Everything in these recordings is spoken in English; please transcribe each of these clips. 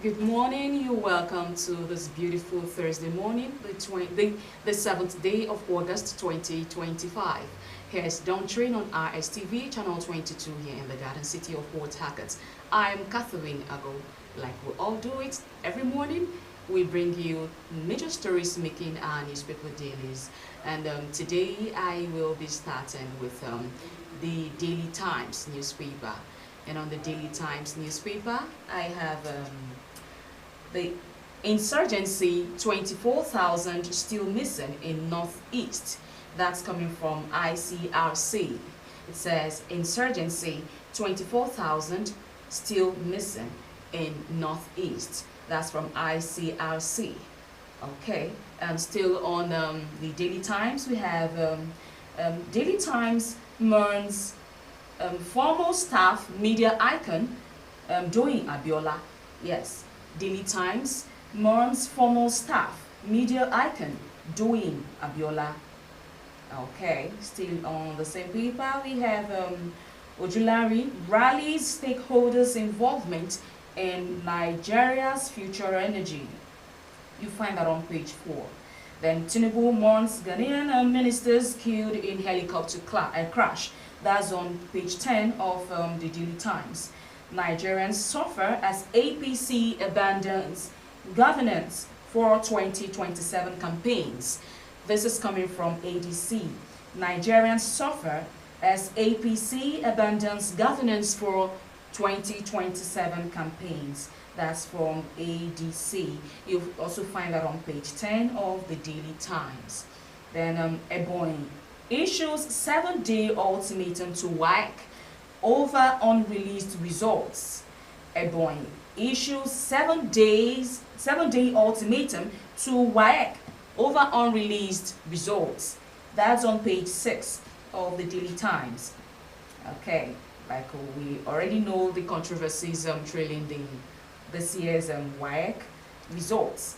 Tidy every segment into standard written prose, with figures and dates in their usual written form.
Good morning. You're welcome to this beautiful Thursday morning, the 7th day of August 2025. Here's Dawntrain on Rstv, channel 22 here in the Garden City of Port Harcourt. I'm Catherine Ago. Like we all do it every morning, we bring you major stories making our newspaper dailies. And today I will be starting with the Daily Times newspaper. And on the Daily Times newspaper, I have the insurgency 24,000 still missing in Northeast. That's coming from ICRC. It says insurgency 24,000 still missing in Northeast. That's from ICRC. Okay, and still on the Daily Times, we have Daily Times mourns former staff media icon Doyin Abiola. Yes, Daily Times mourns former staff media icon Doyin Abiola. Okay, still on the same paper, we have Ojulari rallies stakeholders' involvement in Nigeria's future energy. You find that on page 4. Then Tinubu mourns Ghanaian ministers killed in helicopter crash. That's on page 10 of the Daily Times. Nigerians suffer as APC abandons governance for 2027 campaigns. This is coming from ADC. Nigerians suffer as APC abandons governance for 2027 campaigns. That's from ADC. You'll also find that on page 10 of the Daily Times. Then Ebonyi issues 7-day ultimatum to WAEC over unreleased results. Ebonyi issues 7-day ultimatum to WAEC over unreleased results. That's on page 6 of the Daily Times. Okay, like we already know the controversies trailing this year's WAEC results.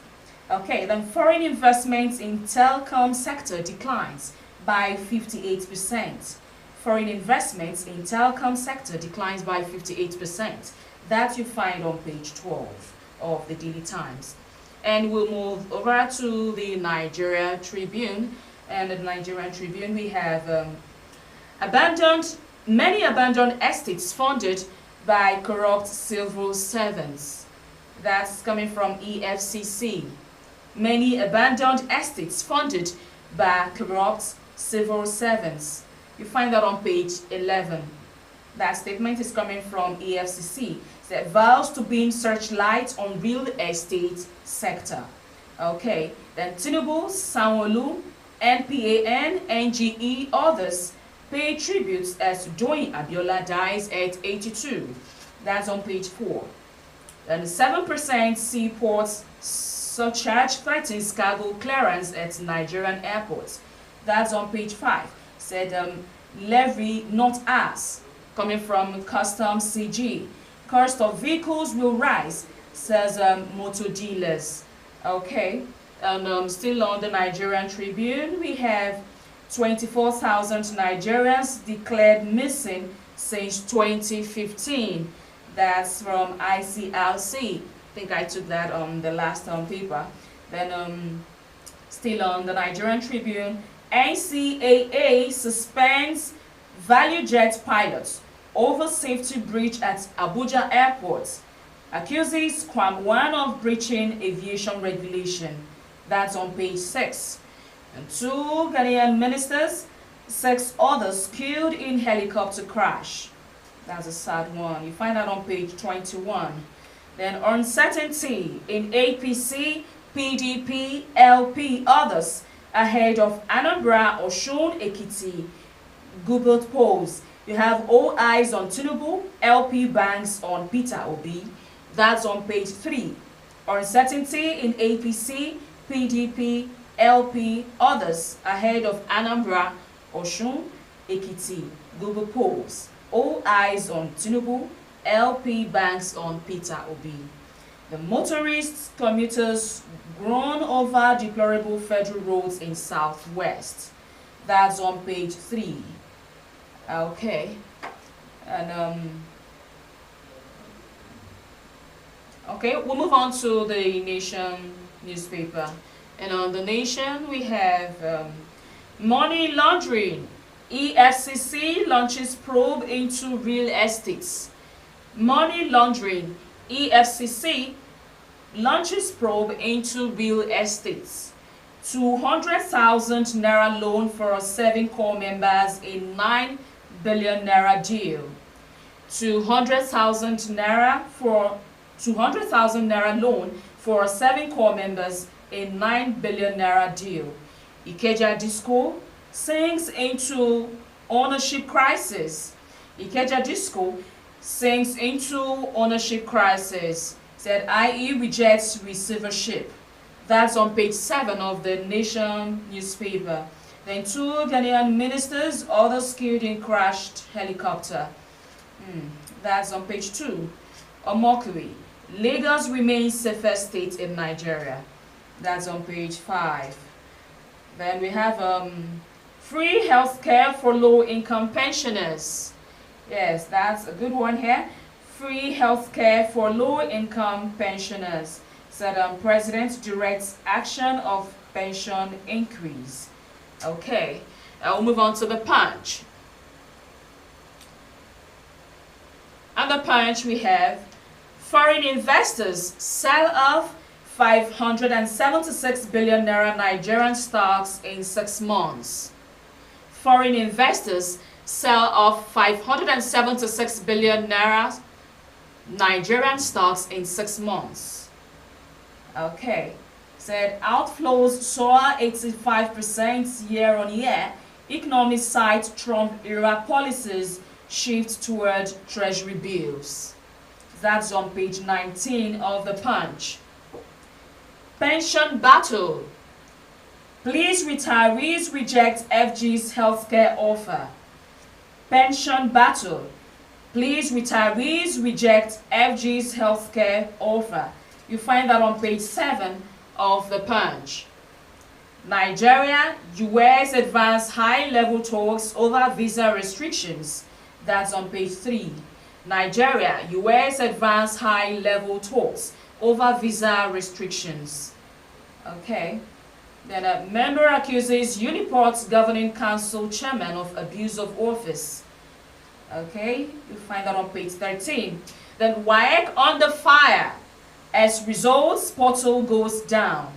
Okay, then foreign investments in telecom sector declines by 58%. Foreign investments in telecom sector declines by 58%. That you find on page 12 of the Daily Times. And we'll move over to the Nigeria Tribune. And in the Nigerian Tribune, we have many abandoned estates funded by corrupt civil servants. That's coming from EFCC. Many abandoned estates funded by corrupt civil servants. You find that on page 11. That statement is coming from EFCC. That vows to beam searchlight on real estate sector. Okay, then Tinubu, Sanwo-Olu, NPAN, NGE, others pay tributes as Doyin Abiola dies at 82. That's on page 4. Then 7% seaports surcharge threatens cargo clearance at Nigerian airports. That's on page 5. Said levy not ours, coming from Customs CG. Cost of vehicles will rise, says motor dealers. Okay, and still on the Nigerian Tribune, we have 24,000 Nigerians declared missing since 2015. That's from ICRC. I think I took that on the last paper. Then still on the Nigerian Tribune, NCAA suspends ValueJet pilots over safety breach at Abuja Airport. Accuses Kwam1 of breaching aviation regulation. That's on page 6. And 2 Ghanaian ministers, 6 others killed in helicopter crash. That's a sad one. You find that on page 21. Then uncertainty in APC, PDP, LP, others ahead of Anambra, Osun, Ekiti, Gubert polls. You have all eyes on Tinubu, LP banks on Peter Obi. That's on page 3. Uncertainty in APC, PDP, LP, others ahead of Anambra, Osun, Ekiti, Gubert polls. All eyes on Tinubu, LP banks on Peter Obi. The motorists, commuters groan over deplorable federal roads in Southwest. That's on page 3. Okay, and Okay, we'll move on to the Nation newspaper. And on the Nation, we have money laundering. EFCC launches probe into real estates. Money laundering. EFCC launches probe into real estates. 200,000 naira loan for 7 core members in 9 billion naira deal. 200,000 naira loan for 7 core members in 9 billion naira deal. Ikeja Disco sinks into ownership crisis. Ikeja Disco sinks into ownership crisis. Said IE rejects receivership. That's on page 7 of the Nation newspaper. Then 2 Ghanaian ministers, others killed in crashed helicopter. That's on page 2. Omokri, Lagos remains safest state in Nigeria. That's on page 5. Then we have free healthcare for low-income pensioners. Yes, that's a good one here. Free healthcare for low-income pensioners. Said President directs action of pension increase. Okay, I'll move on to the Punch. On the Punch, we have foreign investors sell off 576 billion naira Nigerian stocks in 6 months. Foreign investors sell off 576 billion naira Nigerian stocks in 6 months. Okay, said outflows soar 85% year on year. Economists cite Trump-era policies shift toward treasury bills. That's on page 19 of the Punch. Pension battle. Please retirees reject FG's healthcare offer. Pension battle. Please retirees reject FG's healthcare offer. You find that on page 7 of the Punch. Nigeria, US advance high-level talks over visa restrictions. That's on page 3. Nigeria, US advance high-level talks over visa restrictions. Okay. Then a member accuses Uniport's governing council chairman of abuse of office. Okay, you find that on page 13. Then WAEC under fire as results portal goes down.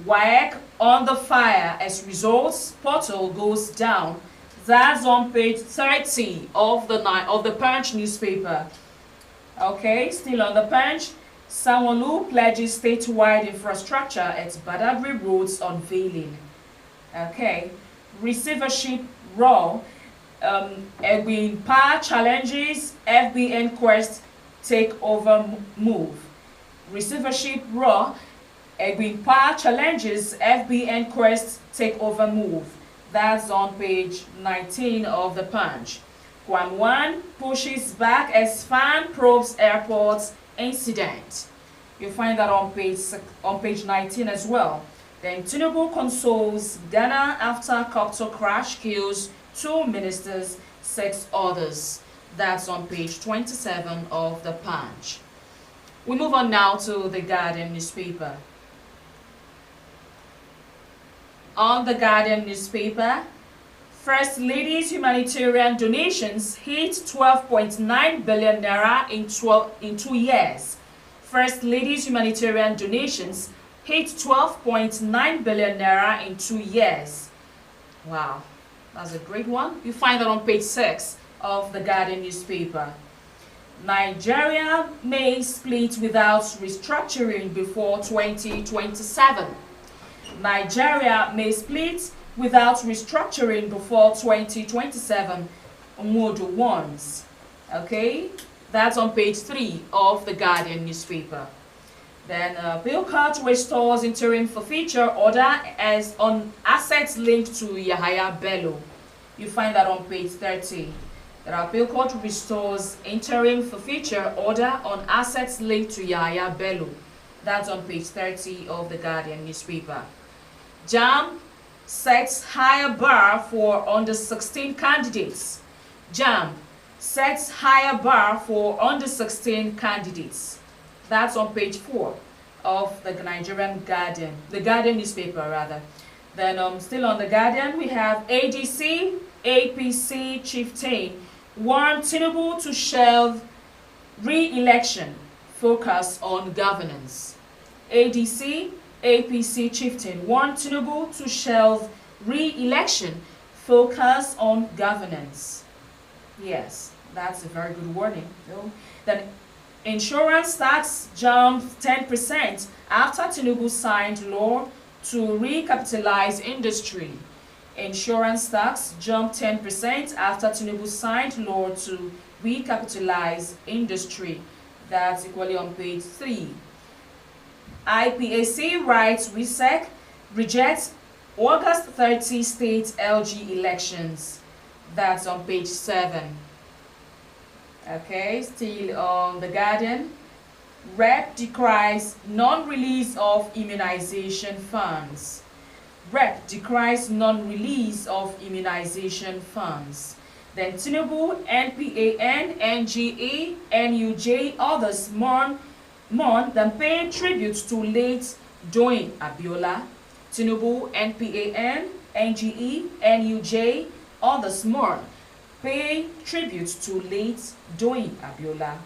WAEC under fire as results portal goes down. That's on page 30 of the Punch newspaper. Okay, still on the Punch. Sanwo-Olu pledges statewide infrastructure at Badagry roads unveiling. Okay, receivership raw. Edwin Parr challenges FBN Quest takeover move. Receivership raw. Edwin Parr challenges FBN Quest takeover move. That's on page 19 of the Punch. Kwam1 pushes back as fan probes airport's incident. You find that on page 19 as well. Then Tinubu consoles Ghana after copter crash kills 2 ministers, 6 others. That's on page 27 of the Punch. We move on now to the Guardian newspaper. On the Guardian newspaper, First Lady's humanitarian donations hit 12.9 billion naira in 2 years. First Lady's humanitarian donations hit 12.9 billion naira in 2 years. Wow, that's a great one. You find that on page 6 of the Guardian newspaper. Nigeria may split without restructuring before 2027. Nigeria may split without restructuring before 2027, Modo warns. Okay, that's on page 3 of the Guardian newspaper. Then Bill Cut restores interim forfeiture order as on assets linked to Yahaya Bello. You find that on page 30. Bill Cut restores interim forfeiture order on assets linked to Yahaya Bello. That's on page 30 of the Guardian newspaper. JAMB sets higher bar for under 16 candidates. JAMB sets higher bar for under 16 candidates. That's on page 4 of the Nigerian Guardian, the Guardian newspaper rather. Then still on the Guardian, we have ADC, APC chieftain warned Tinubu to shelve re-election, focus on governance. ADC, APC chieftain warned Tinubu to shelve re-election, focus on governance. Yes, that's a very good warning. Then insurance tax jumped 10% after Tinubu signed law to recapitalize industry. Insurance tax jumped 10% after Tinubu signed law to recapitalize industry. That's equally on page 3. IPAC writes RISEC rejects August 30 state LG elections. That's on page 7. Okay, still on the Guardian. Rep decries non-release of immunization funds. Rep decries non-release of immunization funds. Then Tinubu, NPAN, NGE, NUJ, others mourn than paying tribute to late Doyin Abiola. Tinubu, NPAN, NGE, NUJ, others mourn, pay tribute to late Doyin Abiola.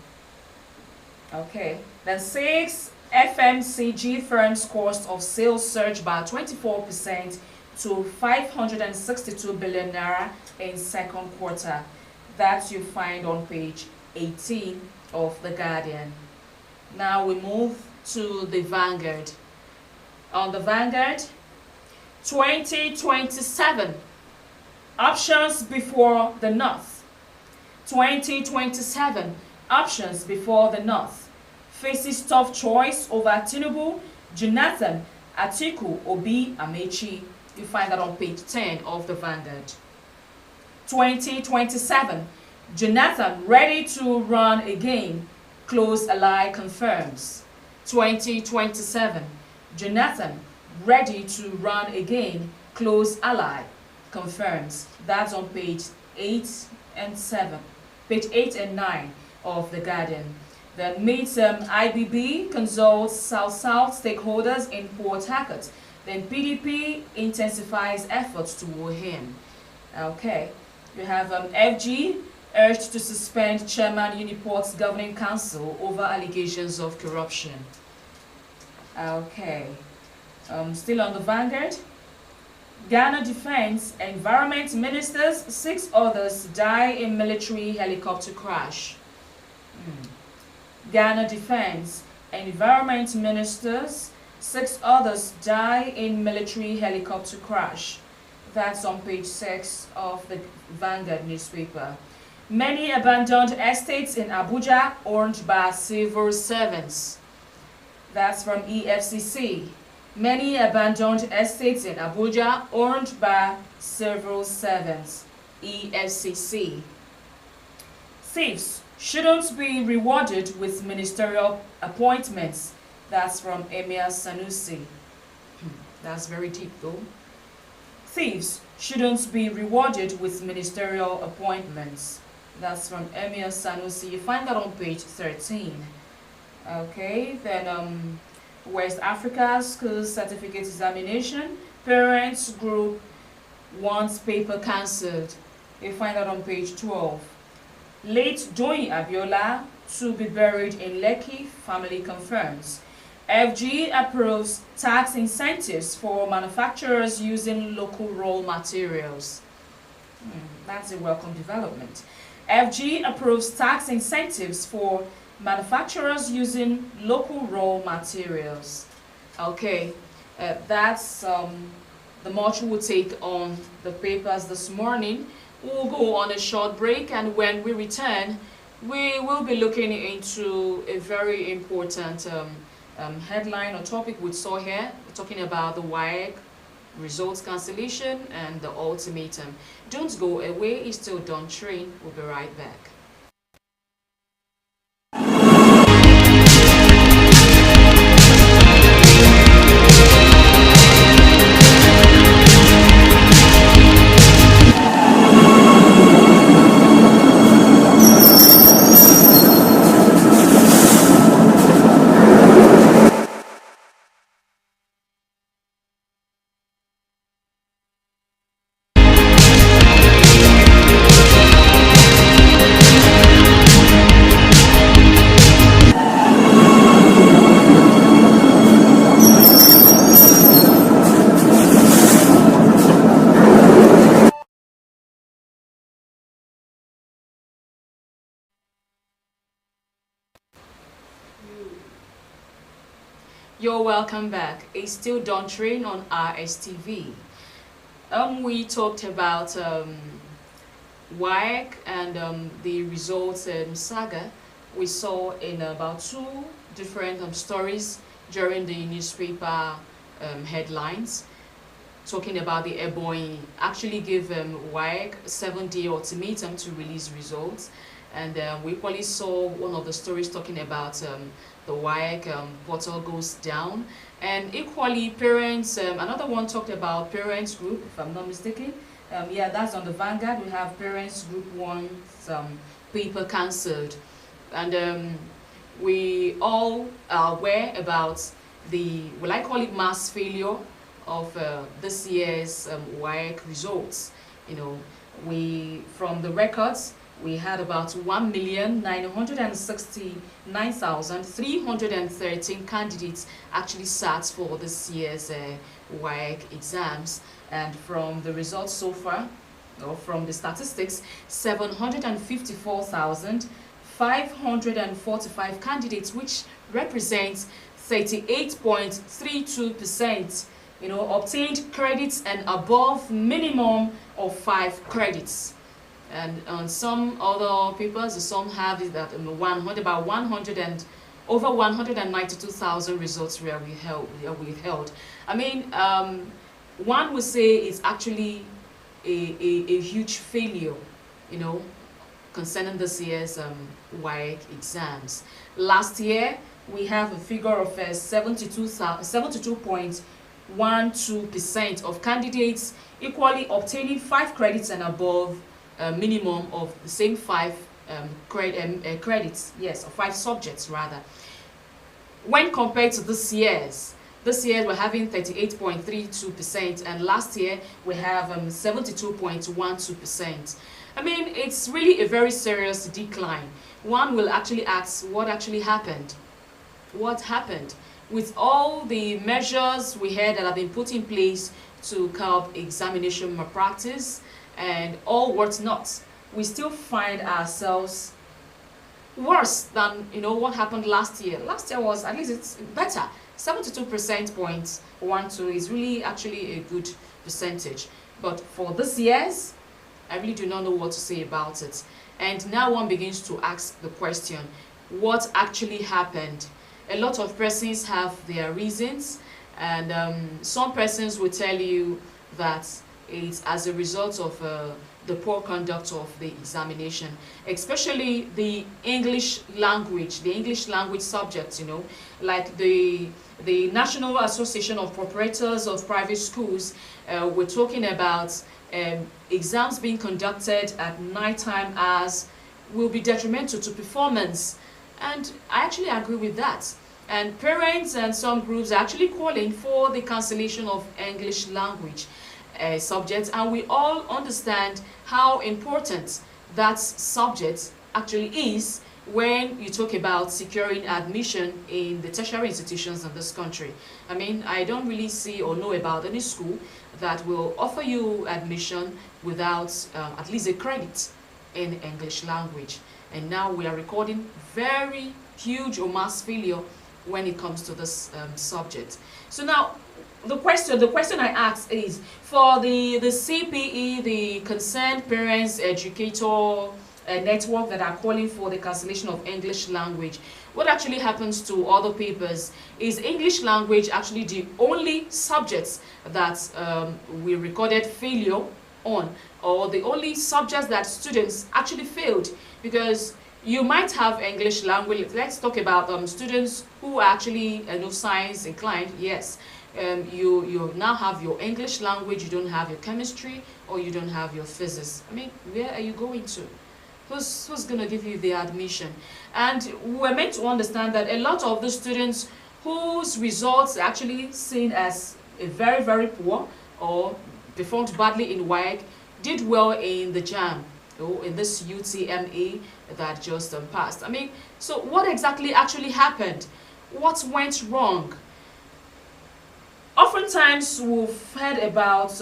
Okay, then 6 FMCG firms' cost of sales surged by 24% to 562 billion naira in second quarter. That you find on page 18 of the Guardian. Now we move to the Vanguard. On the Vanguard, 2027 options before the North. 2027 options before the North. Faces tough choice over Tinubu, Jonathan, Atiku, Obi, Amechi. You find that on page 10 of the Vanguard. 2027 Jonathan ready to run again, close ally confirms. 2027 Jonathan ready to run again, close ally confirms. That's on page 8 and 7, page 8 and 9 of the Guardian. Then meets IBB consults South stakeholders in Port Harcourt. Then PDP intensifies efforts to woo him. Okay, you have FG urged to suspend Chairman Uniport's governing council over allegations of corruption. Okay, still on the Vanguard. Ghana Defense Environment Ministers, 6 others die in military helicopter crash. Ghana Defense Environment Ministers, 6 others die in military helicopter crash. That's on page 6 of the Vanguard newspaper. Many abandoned estates in Abuja owned by civil servants. That's from EFCC. Many abandoned estates in Abuja owned by civil servants. EFCC. Thieves shouldn't be rewarded with ministerial appointments. That's from Emir Sanusi. That's very deep though. Thieves shouldn't be rewarded with ministerial appointments. That's from Emir Sanusi. You find that on page 13. Okay, then West Africa School Certificate Examination. Parents group wants paper cancelled. You find that on page 12. Late Doyin Abiola to be buried in Lekki, family confirms. FG approves tax incentives for manufacturers using local raw materials. That's a welcome development. FG approves tax incentives for manufacturers using local raw materials. Okay, that's the much we'll take on the papers this morning. We'll go on a short break, and when we return, we will be looking into a very important headline or topic we saw here. We're talking about the WAEC results cancellation and the ultimatum. Don't go away, it's still Dawntrain. We'll be right back. You're welcome back. It's still Dawntrain on Rstv. We talked about WAEC and the results saga we saw in about two different stories during the newspaper headlines, talking about the Ebonyi actually gave WAEC a 7-day ultimatum to release results. And we equally saw one of the stories talking about the WAEC portal goes down. And equally, parents, another one talked about parents group, if I'm not mistaken. Yeah, that's on the Vanguard. We have parents group one, paper cancelled. And we all are aware about the, will I call it mass failure of this year's WAEC results. You know, from the records, we had about 1,969,313 candidates actually sat for this year's WAEC exams. And from the results so far, or from the statistics, 754,545 candidates, which represents 38.32%, obtained credits and above minimum of 5 credits. And on some other papers, some have it that about 100 and over 192,000 results were withheld. I mean, one would say it's actually a huge failure, concerning this year's WAEC exams. Last year, we have a figure of 72.12% of candidates equally obtaining 5 credits and above a minimum of the same 5 credits, yes, or 5 subjects rather. When compared to this year we're having 38.32%, and last year we have 72.12%. I mean, it's really a very serious decline. One will actually ask, what actually happened? What happened? With all the measures we had that have been put in place to curb examination malpractice and all what's not, we still find ourselves worse than what happened last year. Last year was, at least it's better. 72.12 is really actually a good percentage. But for this year's, I really do not know what to say about it. And now one begins to ask the question, what actually happened? A lot of persons have their reasons, and some persons will tell you that it's as a result of the poor conduct of the examination, especially the English language subjects, like the National Association of Proprietors of Private Schools. We're talking about exams being conducted at nighttime hours will be detrimental to performance. And I actually agree with that. And parents and some groups are actually calling for the cancellation of English language subjects, and we all understand how important that subject actually is when you talk about securing admission in the tertiary institutions in this country. I mean, I don't really see or know about any school that will offer you admission without at least a credit in English language. And now we are recording very huge or mass failure when it comes to this subject. So now, the question I ask is, for the CPE, the Concerned Parents Educator network that are calling for the cancellation of English language, what actually happens to other papers? Is English language actually the only subjects that we recorded failure on, or the only subjects that students actually failed? Because you might have English language. Let's talk about students who are actually science inclined. Yes, you now have your English language, you don't have your chemistry, or you don't have your physics. I mean, where are you going to? Who's going to give you the admission? And we're meant to understand that a lot of the students whose results are actually seen as a very, very poor or performed badly in WAEC did well in the JAM, in this UTME that just passed. I mean, so what exactly actually happened? What went wrong? Oftentimes we've heard about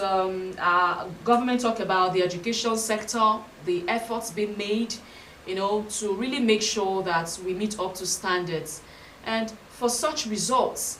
government talk about the education sector, the efforts being made, to really make sure that we meet up to standards. And for such results,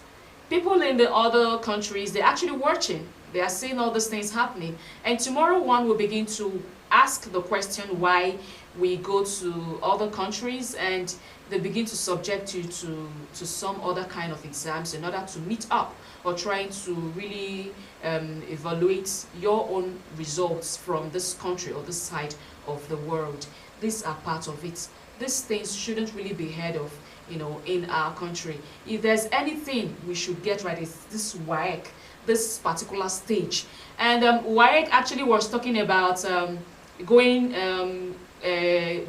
People in the other countries, they're actually watching. They are seeing all these things happening. And tomorrow one will begin to ask the question why we go to other countries, and they begin to subject you to some other kind of exams in order to meet up or trying to really evaluate your own results from this country or this side of the world. These are part of it. These things shouldn't really be heard of, you know, in our country. If there's anything we should get right, is this WAEC, this particular stage. And WAEC actually was talking about going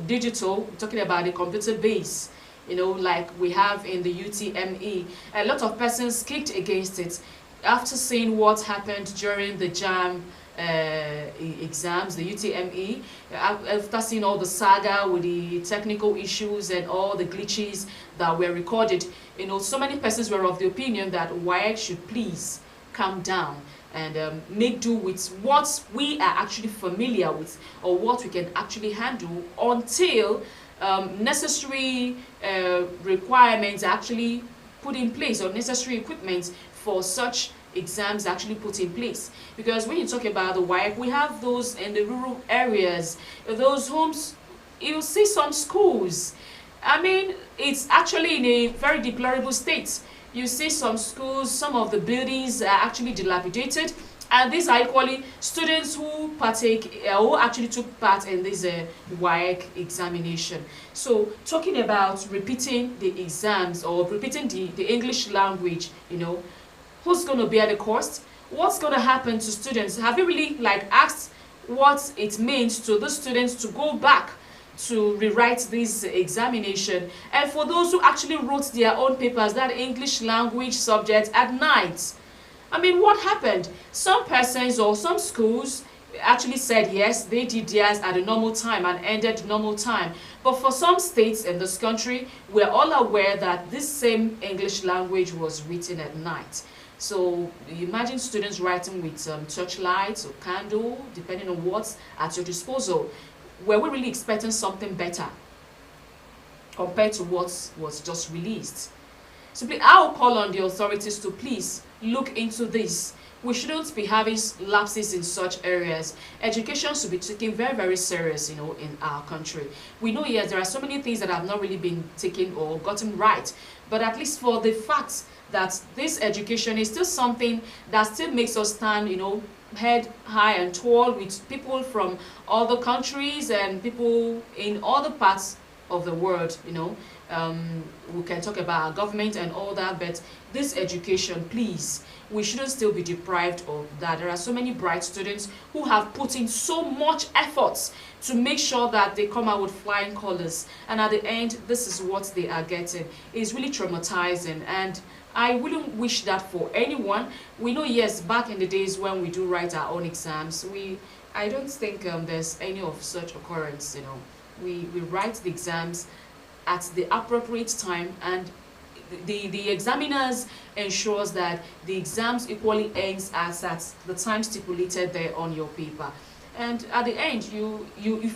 digital, talking about the computer base, you know, like we have in the UTME. A lot of persons kicked against it after seeing what happened during the JAM exams, the UTME, after seeing all the saga with the technical issues and all the glitches that were recorded. You know, so many persons were of the opinion that WAEC should please calm down and make do with what we are actually familiar with or what we can actually handle until necessary requirements are actually put in place, or necessary equipment for such exams actually put in place. Because when you talk about the WAEC, we have those in the rural areas, those homes. You see some schools, I mean, it's actually in a very deplorable state. You see some schools, some of the buildings are actually dilapidated, and these are equally students who partake who actually took part in this WAEC examination. So talking about repeating the exams or repeating the English language, you know, who's going to bear the cost? What's going to happen to students? Have you really asked what it means to the students to go back to rewrite this examination? And for those who actually wrote their own papers, that English language subject at night, I mean, what happened? Some persons or some schools actually said yes, they did theirs at a normal time and ended normal time. But for some states in this country, we're all aware that this same English language was written at night. So imagine students writing with torchlights or candle, depending on what's at your disposal. Were we really expecting something better compared to what was just released? Simply, I will call on the authorities to please look into this. We shouldn't be having lapses in such areas. Education should be taken very, very serious, you know, in our country. We know, yes, there are so many things that have not really been taken or gotten right, but at least for the fact that this education is still something that still makes us stand, you know, head high and tall with people from other countries and people in other parts of the world, you know. We can talk about our government and all that, but this education, please, we shouldn't still be deprived of that. There are so many bright students who have put in so much effort to make sure that they come out with flying colors, and at the end, this is what they are getting. It's really traumatizing, and I wouldn't wish that for anyone. We know, yes, back in the days when we do write our own exams, I don't think there's any of such occurrence, you know. We write the exams at the appropriate time, and the examiners ensures that the exams equally ends at the time stipulated there on your paper. And at the end,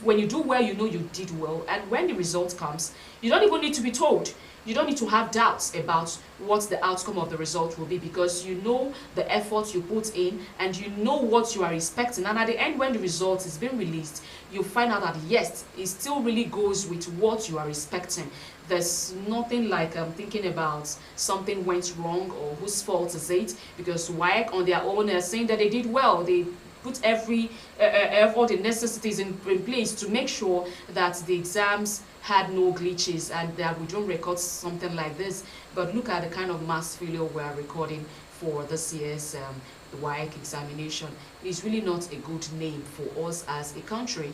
when you do well, you know you did well, and when the result comes, you don't even need to be told. You don't need to have doubts about what the outcome of the result will be, because you know the effort you put in and you know what you are expecting. And at the end, when the result is being released, you find out that yes, it still really goes with what you are expecting. There's nothing like thinking about something went wrong or whose fault is it, because WAEC on their own are saying that they did well. They put all the necessities in place to make sure that the exams had no glitches and that we don't record something like this. But look at the kind of mass failure we are recording for this year's WAEC examination. It's really not a good name for us as a country.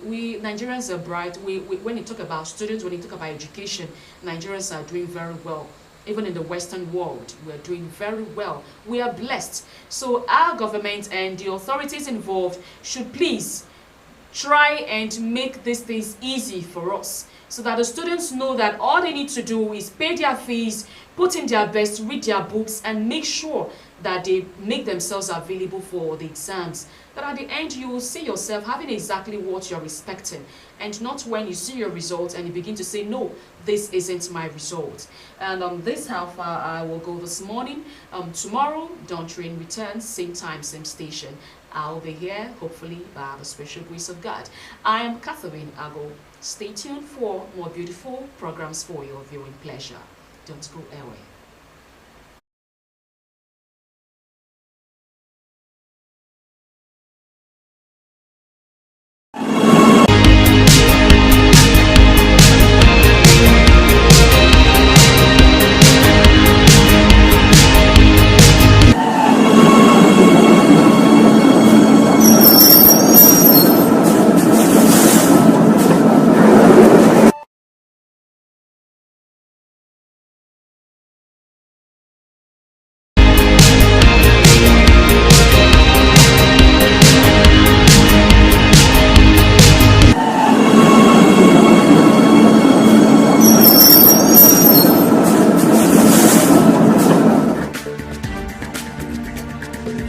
We Nigerians are bright. When you talk about students, when you talk about education, Nigerians are doing very well. Even in the Western world, we are doing very well. We are blessed. So our government and the authorities involved should please try and make these things easy for us, so that the students know that all they need to do is pay their fees, put in their best, read their books, and make sure that they make themselves available for the exams that at the end you will see yourself having exactly what you're expecting, and not when you see your results and you begin to say, no, this isn't my result. And this is how far I will go this morning. Tomorrow, Dawntrain returns, same time, same station. I'll be here, hopefully, by the special grace of God. I am Catherine Ago. Stay tuned for more beautiful programs for your viewing pleasure. Don't go away.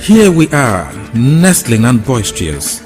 Here we are, nestling and boisterous,